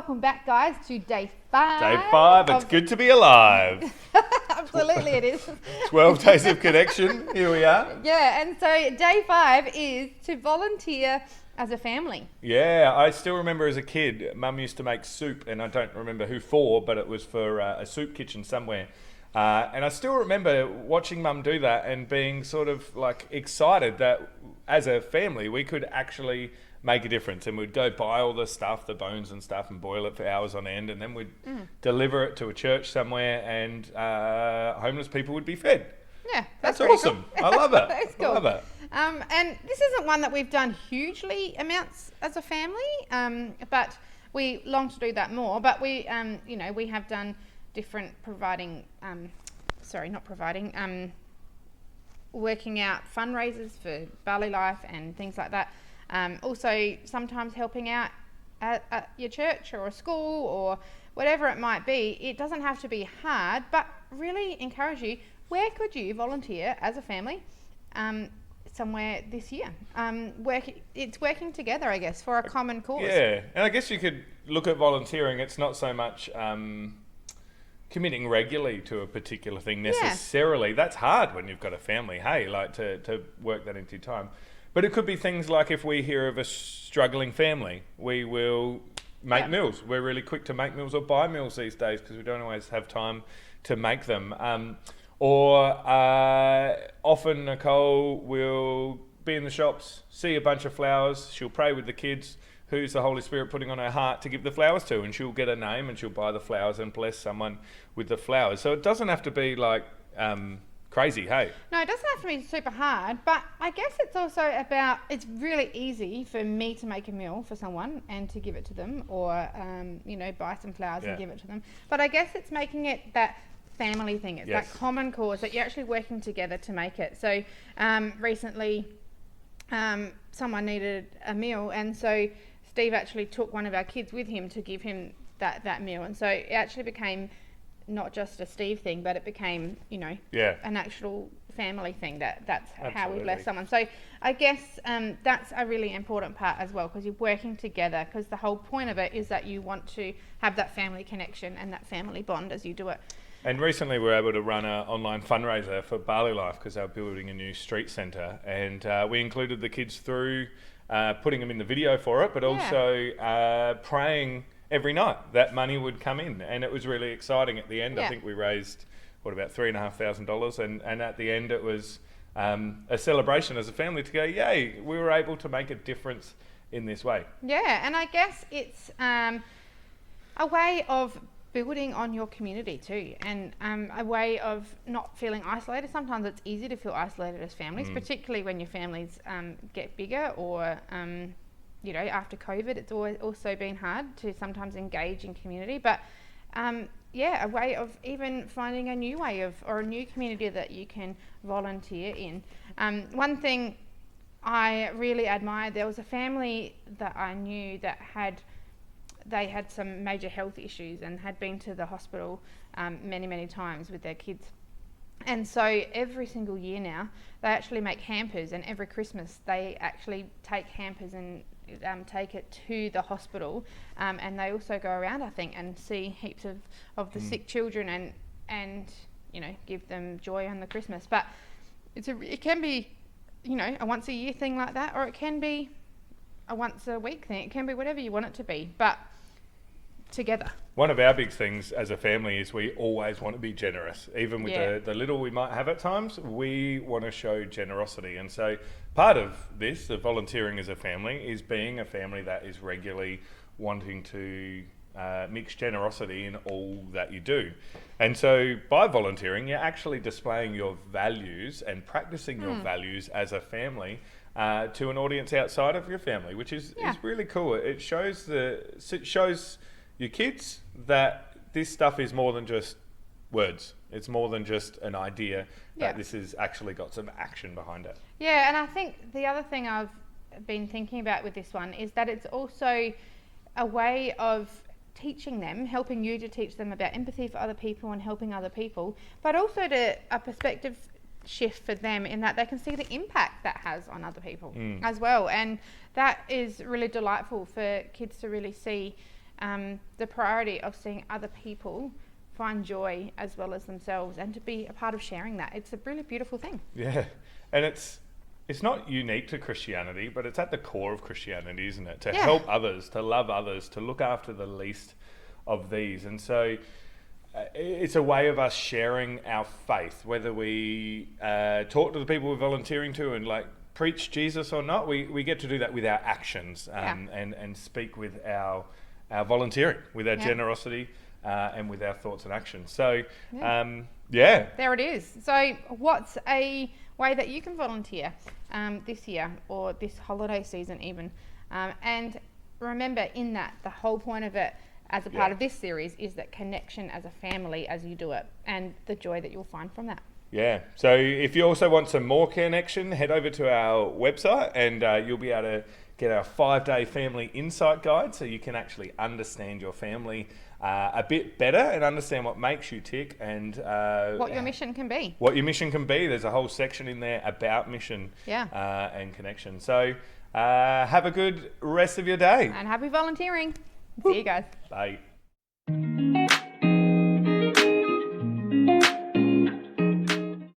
welcome back, guys, to day 5. Day 5, it's good to be alive. Absolutely, it is. 12 days of connection, here we are. Yeah, and so day 5 is to volunteer as a family. Yeah, I still remember as a kid, Mum used to make soup, and I don't remember who for, but it was for a soup kitchen somewhere. And I still remember watching Mum do that and being sort of like excited that as a family we could actually make a difference, and we'd go buy all the stuff, the bones and stuff, and boil it for hours on end, and then we'd deliver it to a church somewhere, and homeless people would be fed. Yeah, That's pretty awesome. Cool. I love it. That's cool. I love it. And this isn't one that we've done hugely amounts as a family, but we long to do that more. But we, we have done different working out fundraisers for Bali Life and things like that. Also, sometimes helping out at your church or a school or whatever it might be. It doesn't have to be hard, but really encourage you. Where could you volunteer as a family somewhere this year? It's working together, I guess, for a common cause. Yeah, and I guess you could look at volunteering. It's not so much committing regularly to a particular thing necessarily. Yeah. That's hard when you've got a family, to work that into your time. But it could be things like if we hear of a struggling family, we will make meals. We're really quick to make meals or buy meals these days because we don't always have time to make them. Often Nicole will be in the shops, see a bunch of flowers, she'll pray with the kids, who's the Holy Spirit putting on her heart to give the flowers to, and she'll get a name and she'll buy the flowers and bless someone with the flowers. So it doesn't have to be like crazy, hey? No, it doesn't have to be super hard, but I guess it's also about, it's really easy for me to make a meal for someone and to give it to them, or, buy some flowers and give it to them. But I guess it's making it that family thing. It's that common cause that you're actually working together to make it. So recently someone needed a meal, and so Steve actually took one of our kids with him to give him that meal. And so it actually became not just a Steve thing, but it became, an actual family thing. That's Absolutely. How we bless someone. So I guess that's a really important part as well, because you're working together, because the whole point of it is that you want to have that family connection and that family bond as you do it. And recently we were able to run an online fundraiser for Bali Life because they were building a new street centre, and we included the kids through putting them in the video for it, but also praying every night that money would come in, and it was really exciting at the end. I think we raised about $3,500, and at the end it was a celebration as a family to go, yay, we were able to make a difference in this way. Yeah, and I guess it's a way of building on your community too, and a way of not feeling isolated. Sometimes it's easy to feel isolated as families, particularly when your families get bigger, or after COVID, it's always also been hard to sometimes engage in community. But a way of even finding a new way of, or a new community that you can volunteer in. One thing I really admired, there was a family that I knew that had some major health issues and had been to the hospital many, many times with their kids. And so every single year now, they actually make hampers, and every Christmas they actually take hampers and take it to the hospital, and they also go around, I think, and see heaps of the sick children and give them joy on the Christmas. But it can be a once a year thing like that, or it can be a once a week thing. It can be whatever you want it to be, but together. One of our big things as a family is we always want to be generous. Even with the little we might have at times, we want to show generosity. And so part of this, the volunteering as a family, is being a family that is regularly wanting to mix generosity in all that you do. And so by volunteering, you're actually displaying your values and practicing your values as a family to an audience outside of your family, which is really cool. It shows your kids that this stuff is more than just words. It's more than just an idea, that this has actually got some action behind it. Yeah, and I think the other thing I've been thinking about with this one is that it's also a way of teaching them, helping you to teach them about empathy for other people and helping other people, but also to a perspective shift for them in that they can see the impact that has on other people as well. And that is really delightful for kids to really see the priority of seeing other people find joy as well as themselves, and to be a part of sharing that. It's a really beautiful thing. Yeah, and it's not unique to Christianity, but it's at the core of Christianity, isn't it? To help others, to love others, to look after the least of these. And so it's a way of us sharing our faith, whether we talk to the people we're volunteering to and like preach Jesus or not. We get to do that with our actions, and speak with our volunteering, with our generosity, and with our thoughts and actions. So, there it is. So what's a way that you can volunteer this year or this holiday season even? And remember, in that, the whole point of it as a part of this series is that connection as a family as you do it, and the joy that you'll find from that. Yeah. So if you also want some more connection, head over to our website and you'll be able to get our 5-day family insight guide, so you can actually understand your family a bit better and understand what makes you tick and what your mission can be. What your mission can be. There's a whole section in there about mission and connection. So have a good rest of your day. And happy volunteering. See you guys. Bye.